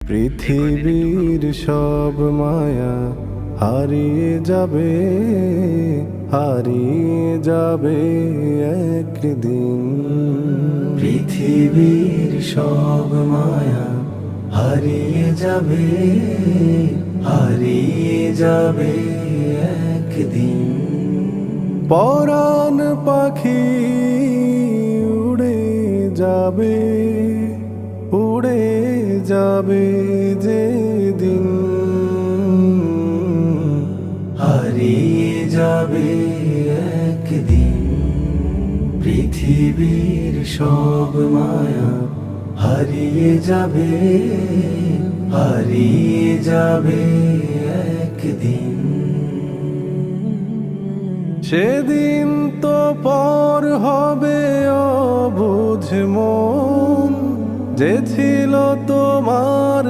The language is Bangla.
পৃথিবীর সব মায়া হারিয়ে যাবে, হারিয়ে যাবে একদিন। পৃথিবীর সব মায়া হারিয়ে যাবে, হারিয়ে যাবে একদিন। পরাণ পাখি উড়ে যাবে, উড়ে যাবে যেদিন। হারিয়ে যাবে একদিন। পৃথিবীর সব মায়া হারিয়ে যাবে, হারিয়ে যাবে একদিন। সেদিন তো পর হবে অবুঝ মন, যে ছিল তোমার